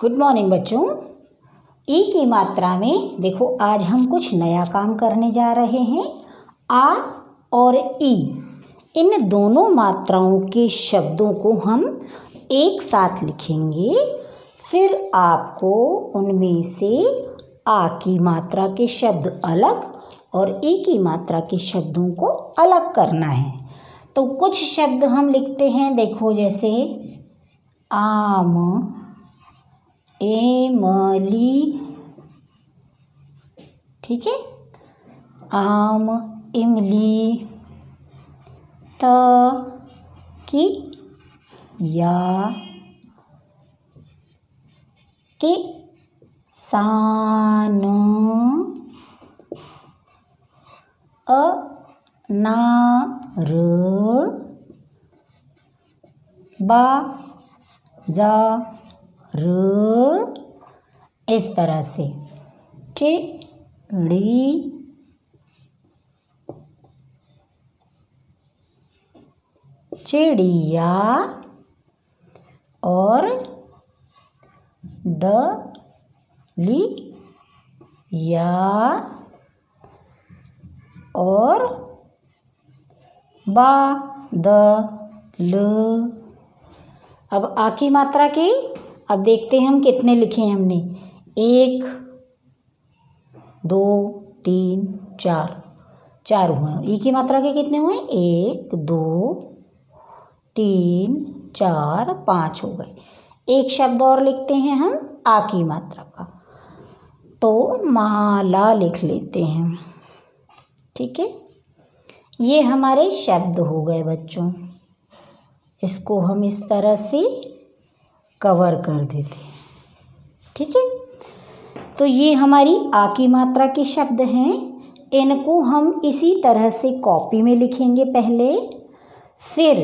Good morning बच्चों। ई की मात्रा में देखो आज हम कुछ नया काम करने जा रहे हैं। आ और ई इन दोनों मात्राओं के शब्दों को हम एक साथ लिखेंगे। फिर आपको उनमें से आ की मात्रा के शब्द अलग और ई की मात्रा के शब्दों को अलग करना है। तो कुछ शब्द हम लिखते हैं, देखो जैसे आम, इमली, ठीक है, आम, इमली, की या किसान, अनार, बाजार, इस तरह से चिड़ी, चिड़िया और डलिया और बादल। अब आ की मात्रा के अब देखते हैं हम कितने लिखे हैं हमने। 1 2 3 4 हुए। ई की मात्रा के कितने हुए? 1 2 3 4 5 हो गए। एक शब्द और लिखते हैं हम आ की मात्रा का, तो माला लिख लेते हैं, ठीक है। ये हमारे शब्द हो गए बच्चों। इसको हम इस तरह से कवर कर देते हैं, ठीक है। तो ये हमारी आ की मात्रा के शब्द हैं। इनको हम इसी तरह से कॉपी में लिखेंगे पहले, फिर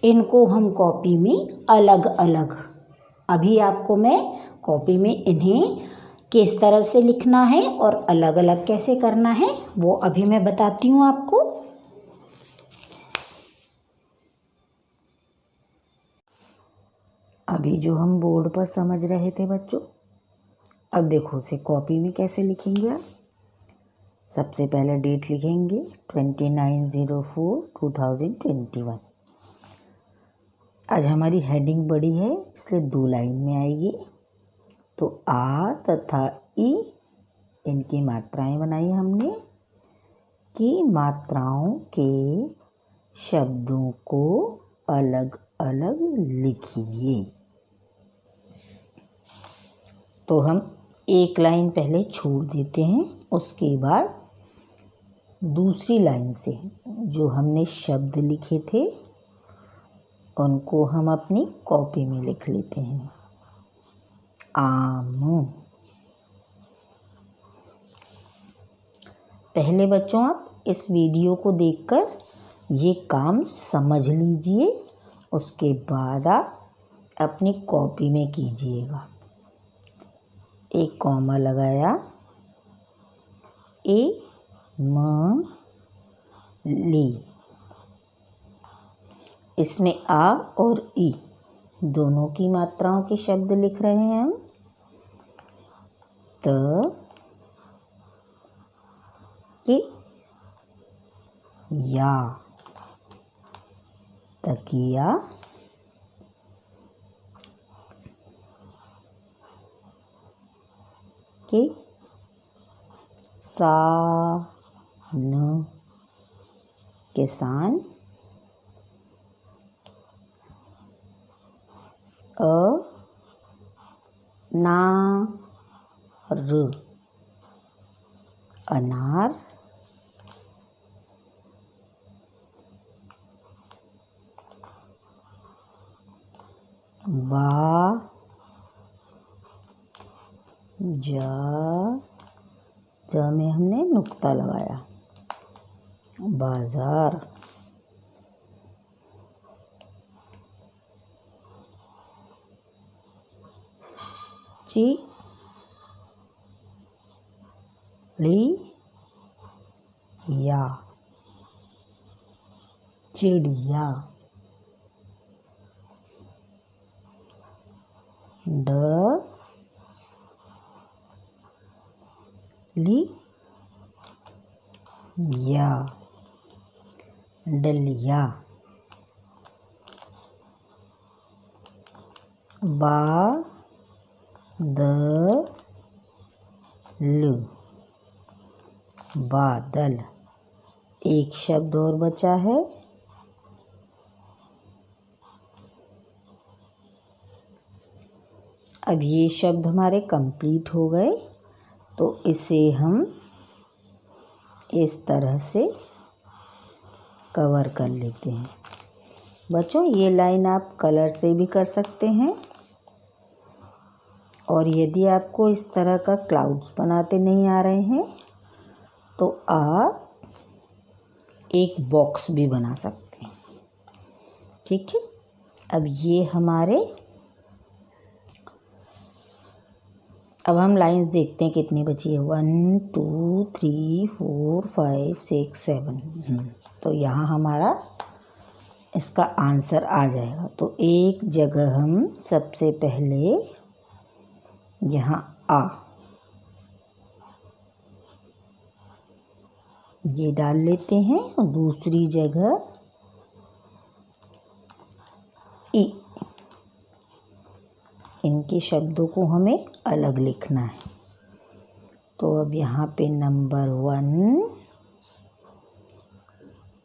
इनको हम कॉपी में अलग अलग, अभी आपको मैं कॉपी में इन्हें किस तरह से लिखना है और अलग अलग कैसे करना है वो अभी मैं बताती हूँ आपको। अभी जो हम बोर्ड पर समझ रहे थे बच्चों, अब देखो उसे कॉपी में कैसे लिखेंगे आप। सबसे पहले डेट लिखेंगे 29/04/2021। आज हमारी हेडिंग बड़ी है इसलिए 2 लाइन में आएगी। तो आ तथा ई इनकी मात्राएं बनाई हमने कि मात्राओं के शब्दों को अलग अलग लिखिए। तो हम एक लाइन पहले छोड़ देते हैं, उसके बाद दूसरी लाइन से जो हमने शब्द लिखे थे उनको हम अपनी कॉपी में लिख लेते हैं। आम। पहले बच्चों आप इस वीडियो को देखकर ये काम समझ लीजिए, उसके बाद आप अपनी कॉपी में कीजिएगा। एक कॉमा लगाया, ली, इसमें आ और ई दोनों की मात्राओं के शब्द लिख रहे हैं हम। या, तकिया, किसान, अनार, जा में हमने नुक्ता लगाया, बाजार। चिड़िया, चिड़िया। या, डलिया, बादल, बादल। एक शब्द और बचा है, अब ये शब्द हमारे कंप्लीट हो गए, तो इसे हम इस तरह से कवर कर लेते हैं। बच्चों, ये लाइन आप कलर से भी कर सकते हैं, और यदि आपको इस तरह का क्लाउड्स बनाते नहीं आ रहे हैं तो आप एक बॉक्स भी बना सकते हैं। ठीक है, अब ये हमारे, अब हम लाइंस देखते हैं कितनी बची है। 1 2 3 4 5 6 7। तो यहाँ हमारा इसका आंसर आ जाएगा। तो एक जगह हम सबसे पहले यहाँ आ ये डाल लेते हैं, और दूसरी जगह ई। इनके शब्दों को हमें अलग लिखना है। तो अब यहाँ पे नंबर 1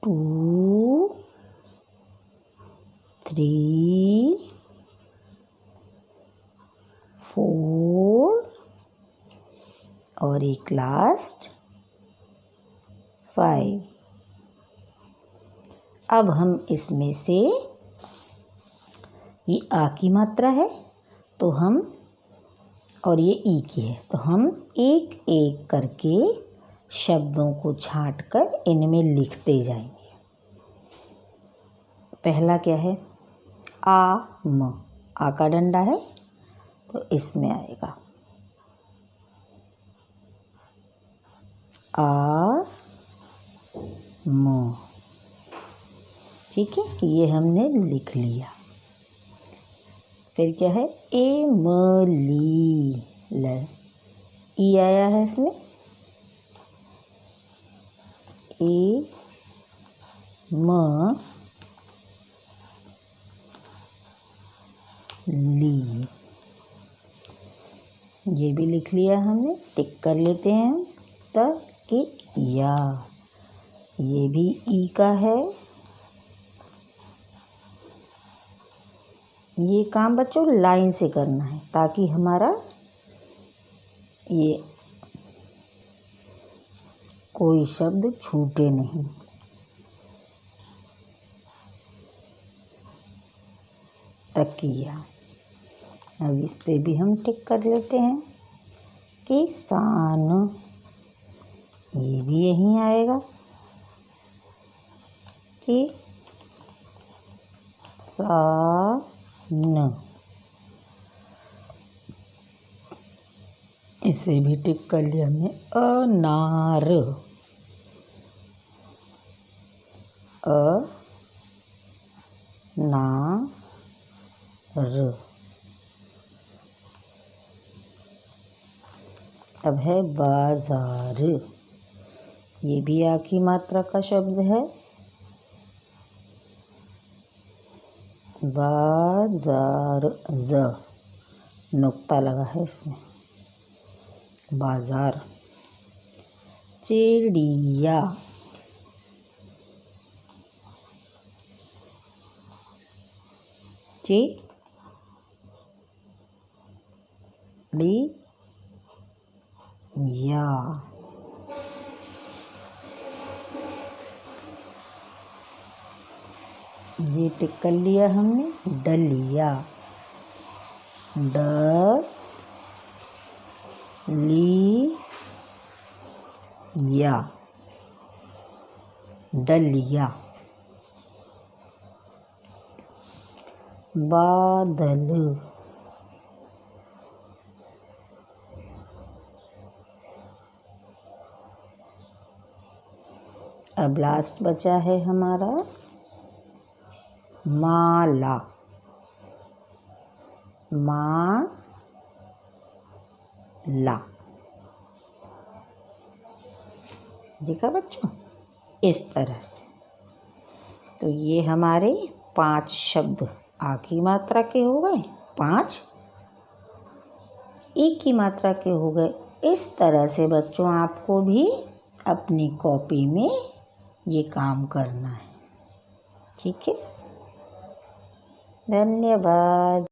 2 3 4 और एक लास्ट 5। अब हम इसमें से, ये आ की मात्रा है तो हम, और ये ई की है, तो हम एक एक करके शब्दों को छांटकर इनमें लिखते जाएंगे। पहला क्या है, आम, आ का डंडा है तो इसमें आएगा आ म। ठीक है, ये हमने लिख लिया। फिर क्या है, एमली, ई आया है इसमें, ए म ली, ये भी लिख लिया हमने। टिक कर लेते हैं हम। कि या, ये भी ई का है। ये काम बच्चों लाइन से करना है ताकि हमारा ये कोई शब्द छूटे नहीं। तकिया, अब इस पे भी हम टिक कर लेते हैं। किसान, ये भी यहीं आएगा। किसान, इसे भी टिक कर लिया हमने। अनार, अनार। अब है बाजार, ये भी आ की मात्रा का शब्द है। बाजार, ज नुक्ता लगा है इसमें, बाजार। चिड़िया, चिड़िया। ये टिक कर लिया हमने। डलिया, डलिया, डलिया। बादल, अब लास्ट बचा है हमारा माला, माला। देखा बच्चों, इस तरह से। तो ये हमारे 5 शब्द आ की मात्रा के हो गए, 5 ई की मात्रा के हो गए। इस तरह से बच्चों आपको भी अपनी कॉपी में ये काम करना है। ठीक है, धन्यवाद।